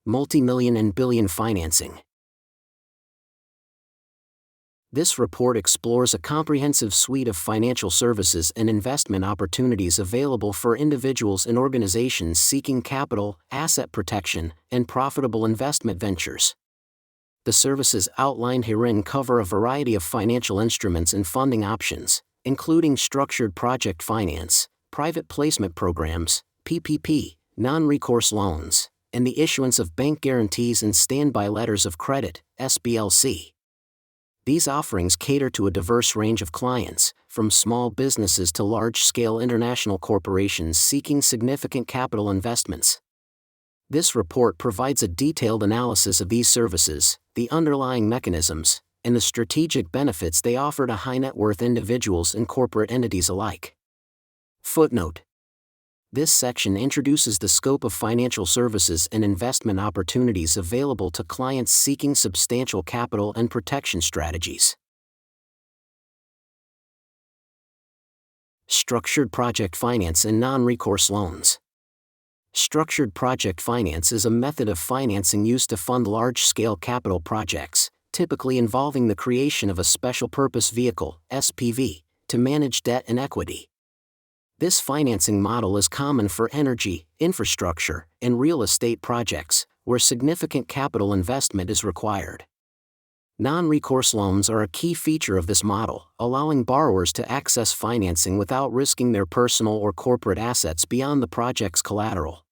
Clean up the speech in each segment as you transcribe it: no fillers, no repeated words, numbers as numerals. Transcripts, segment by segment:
multi-million and billion financing. This report explores a comprehensive suite of financial services and investment opportunities available for individuals and organizations seeking capital, asset protection, and profitable investment ventures. The services outlined herein cover a variety of financial instruments and funding options, including structured project finance, private placement programs, PPP, non-recourse loans, and the issuance of bank guarantees and standby letters of credit, SBLC. These offerings cater to a diverse range of clients, from small businesses to large-scale international corporations seeking significant capital investments. This report provides a detailed analysis of these services, the underlying mechanisms, and the strategic benefits they offer to high-net-worth individuals and corporate entities alike. Footnote: this section introduces the scope of financial services and investment opportunities available to clients seeking substantial capital and protection strategies. Structured project finance and non-recourse loans. Structured project finance is a method of financing used to fund large-scale capital projects, typically involving the creation of a special-purpose vehicle, SPV, to manage debt and equity. This financing model is common for energy, infrastructure, and real estate projects, where significant capital investment is required. Non-recourse loans are a key feature of this model, allowing borrowers to access financing without risking their personal or corporate assets beyond the project's collateral.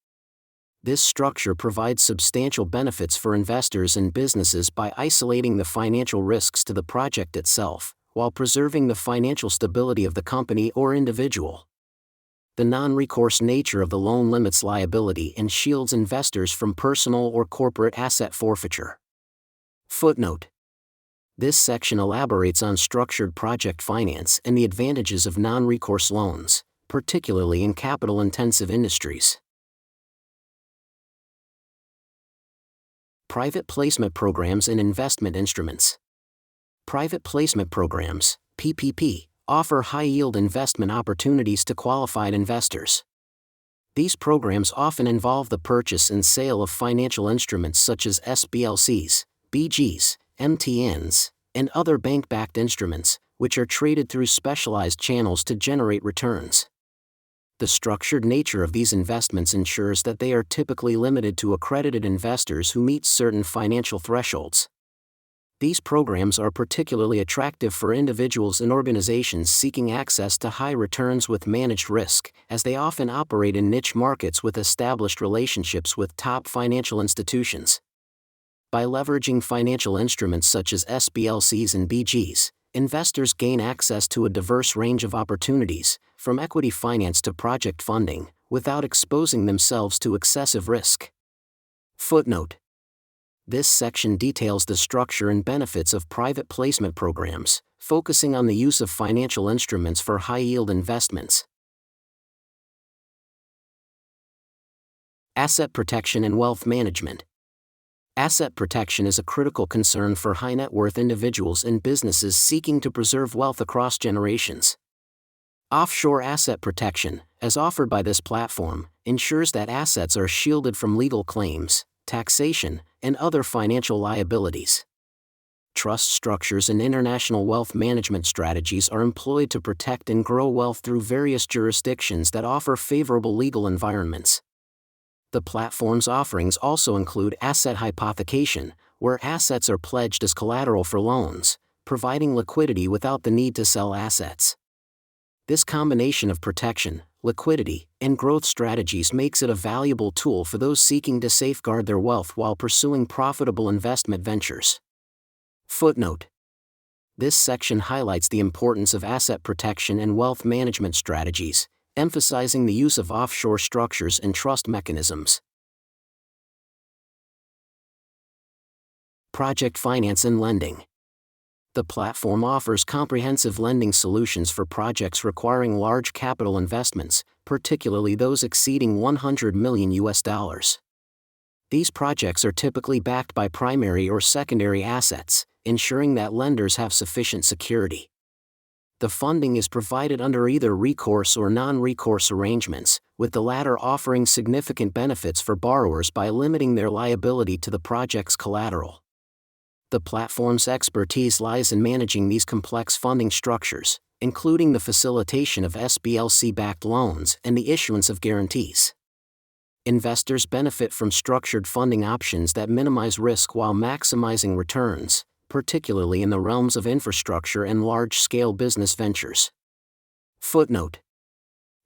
This structure provides substantial benefits for investors and businesses by isolating the financial risks to the project itself, while preserving the financial stability of the company or individual. The non-recourse nature of the loan limits liability and shields investors from personal or corporate asset forfeiture. Footnote: this section elaborates on structured project finance and the advantages of non-recourse loans, particularly in capital-intensive industries. Private placement programs and investment instruments. Private placement programs, PPP, offer high-yield investment opportunities to qualified investors. These programs often involve the purchase and sale of financial instruments such as SBLCs, BGs, MTNs, and other bank-backed instruments, which are traded through specialized channels to generate returns. The structured nature of these investments ensures that they are typically limited to accredited investors who meet certain financial thresholds. These programs are particularly attractive for individuals and organizations seeking access to high returns with managed risk, as they often operate in niche markets with established relationships with top financial institutions. By leveraging financial instruments such as SBLCs and BGs, investors gain access to a diverse range of opportunities, from equity finance to project funding, without exposing themselves to excessive risk. Footnote: this section details the structure and benefits of private placement programs, focusing on the use of financial instruments for high-yield investments. Asset protection and wealth management. Asset protection is a critical concern for high-net-worth individuals and businesses seeking to preserve wealth across generations. Offshore asset protection, as offered by this platform, ensures that assets are shielded from legal claims, taxation, and other financial liabilities. Trust structures and international wealth management strategies are employed to protect and grow wealth through various jurisdictions that offer favorable legal environments. The platform's offerings also include asset hypothecation, where assets are pledged as collateral for loans, providing liquidity without the need to sell assets. This combination of protection, liquidity, and growth strategies makes it a valuable tool for those seeking to safeguard their wealth while pursuing profitable investment ventures. Footnote: this section highlights the importance of asset protection and wealth management strategies, emphasizing the use of offshore structures and trust mechanisms. Project finance and lending. The platform offers comprehensive lending solutions for projects requiring large capital investments, particularly those exceeding $100 million. These projects are typically backed by primary or secondary assets, ensuring that lenders have sufficient security. The funding is provided under either recourse or non-recourse arrangements, with the latter offering significant benefits for borrowers by limiting their liability to the project's collateral. The platform's expertise lies in managing these complex funding structures, including the facilitation of SBLC-backed loans and the issuance of guarantees. Investors benefit from structured funding options that minimize risk while maximizing returns, particularly in the realms of infrastructure and large-scale business ventures. Footnote: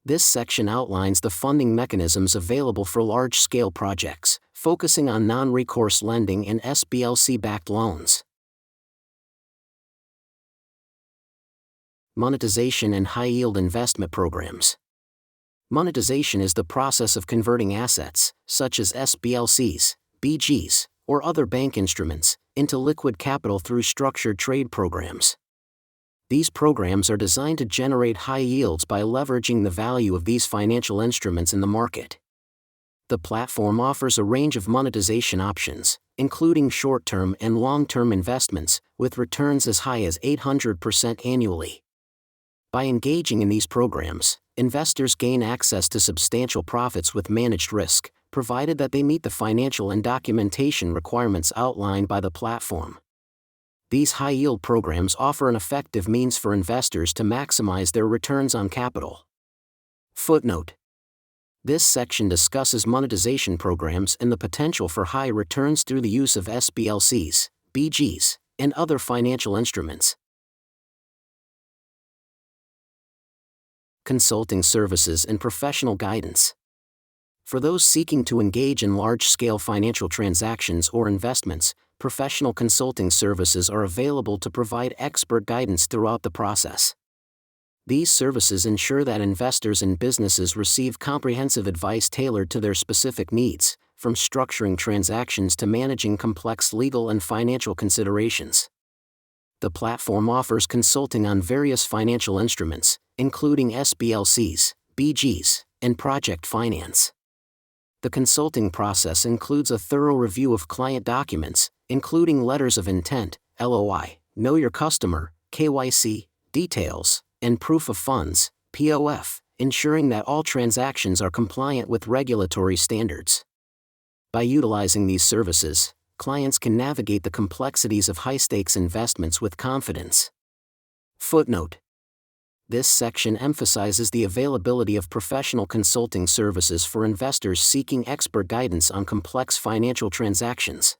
this section outlines the funding mechanisms available for large-scale projects, focusing on non-recourse lending and SBLC-backed loans. Monetization and high-yield investment programs. Monetization is the process of converting assets, such as SBLCs, BGs, or other bank instruments, into liquid capital through structured trade programs. These programs are designed to generate high yields by leveraging the value of these financial instruments in the market. The platform offers a range of monetization options, including short-term and long-term investments, with returns as high as 800% annually. By engaging in these programs, investors gain access to substantial profits with managed risk, provided that they meet the financial and documentation requirements outlined by the platform. These high-yield programs offer an effective means for investors to maximize their returns on capital. Footnote: this section discusses monetization programs and the potential for high returns through the use of SBLCs, BGs, and other financial instruments. Consulting services and professional guidance. For those seeking to engage in large-scale financial transactions or investments, professional consulting services are available to provide expert guidance throughout the process. These services ensure that investors and businesses receive comprehensive advice tailored to their specific needs, from structuring transactions to managing complex legal and financial considerations. The platform offers consulting on various financial instruments, including SBLCs, BGs, and project finance. The consulting process includes a thorough review of client documents, including letters of intent, LOI, Know Your Customer, KYC, details, and proof of funds, POF, ensuring that all transactions are compliant with regulatory standards. By utilizing these services, clients can navigate the complexities of high-stakes investments with confidence. Footnote: this section emphasizes the availability of professional consulting services for investors seeking expert guidance on complex financial transactions.